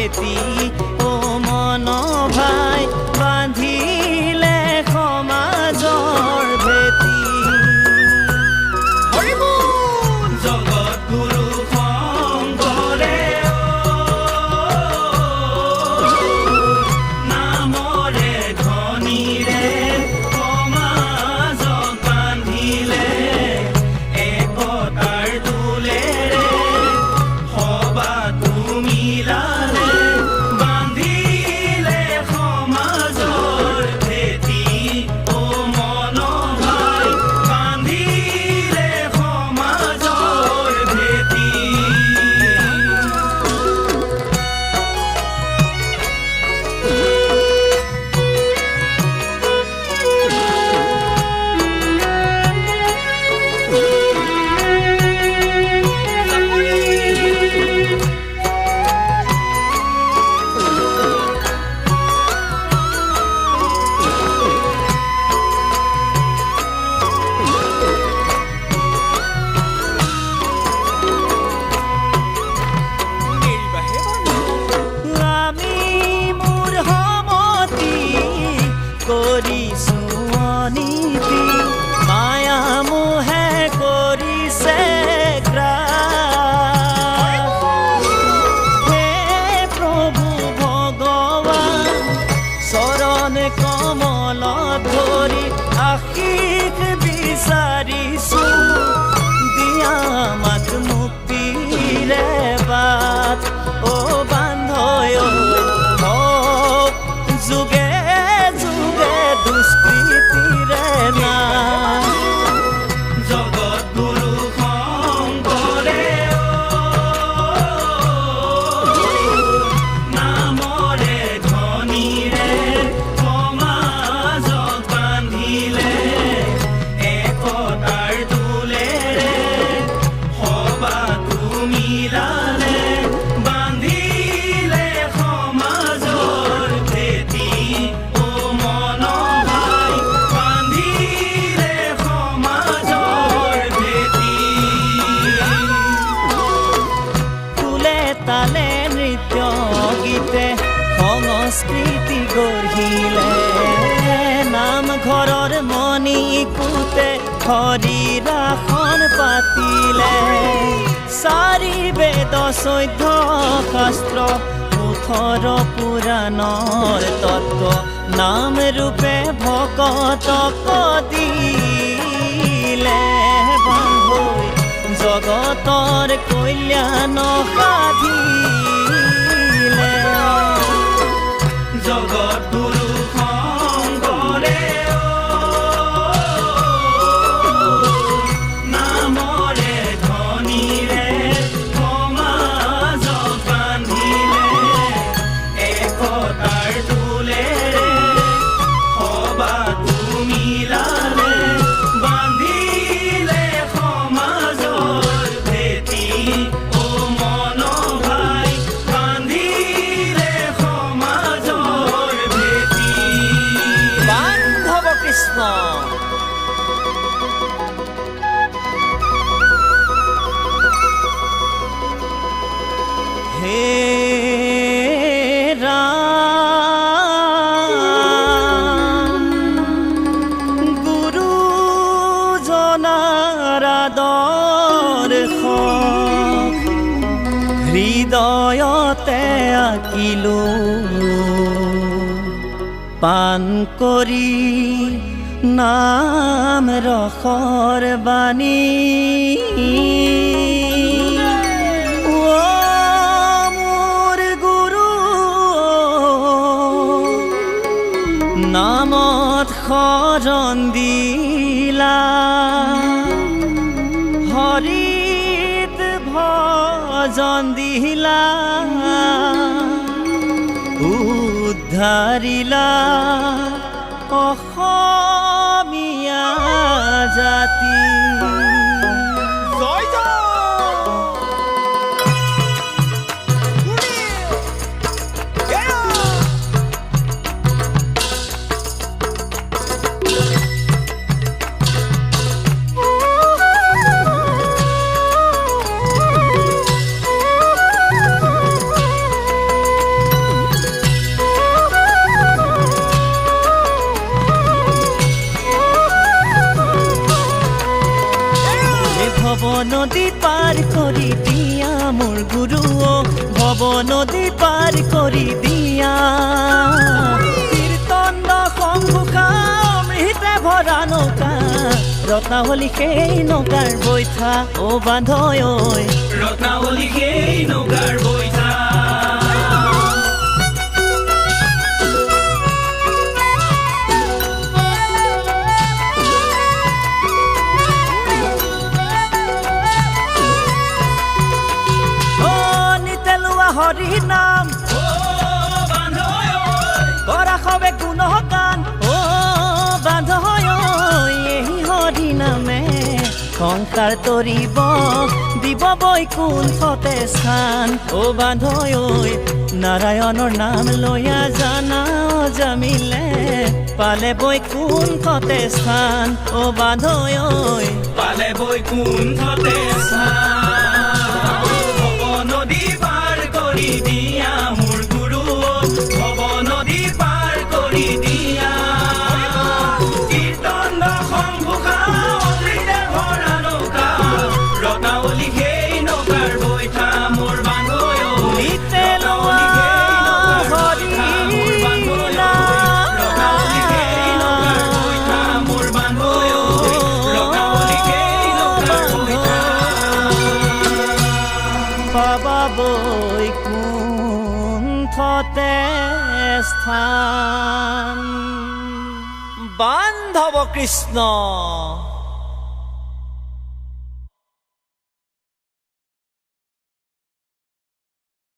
ভেটি ও মন ভাই বান্ধিলে সমাজৰ ভেটি জগতগুৰু শংকৰে নামৰে ধনীৰে সমাজক বান্ধিলে একতাৰ দোলেৰে সবাতো মিলালে বান্ধিলে সমাজৰ ভেটি ও মন ভাই বান্ধিলে সমাজৰ ভেটি আমি মোৰ সমতি কৰিছো অনীতি মায়া মোহে কৰিছে গ্ৰাস হে প্ৰভু ভগৱান চৰণ কমল ধৰি আশীষ বিচাৰিছো দিয়া আমাক মুক্তিৰে বাট ও বান্ধয় হওক যুগে যুগে দুষ্কৃতিৰে নাশ জগতগুৰু শংকৰে নামৰে ধনীৰে সমাজক বান্ধিলে একতাৰ দোলেৰে সবাতো মিলালে বান্ধিলে সমাজৰ ভেটি ও মন ভাই বান্ধিলে সমাজৰ ভেটি ফুলে তালে নৃত্য গীতে সংস্কৃতি গঢ়িলে নামঘৰৰ মণি কোতে হৰিৰাসন পাতিলে চাৰি বেদ 14 শাস্ত্ৰ 18 পুৰাণৰ তত্ত্ব নাম ৰূপে ভকতক দিলে বান্ধৈ জগতৰ কল্যাণ সাধিলে জগতগুৰু শংকৰে নামৰে ধনীৰে সমাজক বান্ধিলে একতাৰ দোলেৰে সবাতো মিলালে বান্ধিলে সমাজৰ ভেটি ও মন ভাই বান্ধিলে সমাজৰ ভেটি বান্ধৱ কৃষ্ণ হে ৰাম গুৰুজনাৰ আদৰ্শ হৃদয়তে আঁকিলো পান কৰি নাম ৰসৰ বাণী মোৰ গুৰু নামত শৰণ দিলা হৰিত ভজন দিলা উদ্ধাৰিলা অসমীয়া জাতি জয় জয় নদী পাৰ কৰি দিয়া কীৰ্তন শংখুষা অমৃতে ভৰা নৌকা ৰত্নাৱলী সেই নৌকাৰ বৈঠা অ বান্ধৈ ঐ ৰত্নাৱলী সেই নৌকাৰ বৈঠা হৰি নাম কৰা সবে গুণগান অ বান্ধৈ এই হৰি নামে সংসাৰ তৰিব দিব বৈকুণ্ঠতে স্থান অ বান্ধৈ নাৰায়ণৰ নাম লৈয়া জানা জামিলে পালে বৈকুণ্ঠতে স্থান অ বান্ধৈ পালে বৈকুণ্ঠতে স্থান নদী পাৰ কৰি দিয়া মোৰ গুৰু ভৱ নদী পাৰ কৰি দিয়া কীৰ্তন শংখুষা অমৃতে ভৰা নৌকা ৰত্নাৱলী সেই নৌকাৰ বৈঠা মোৰ বান্ধৈ নিতে লোৱা হৰি ৰত্নাৱলী সেই নৌকাৰ বৈঠা মোৰ বান্ধৈ ৰত্নাৱলী সেই নৌকাৰ বৈঠা পাবা বৈকুণ্ঠতে স্থান বান্ধৱ কৃষ্ণ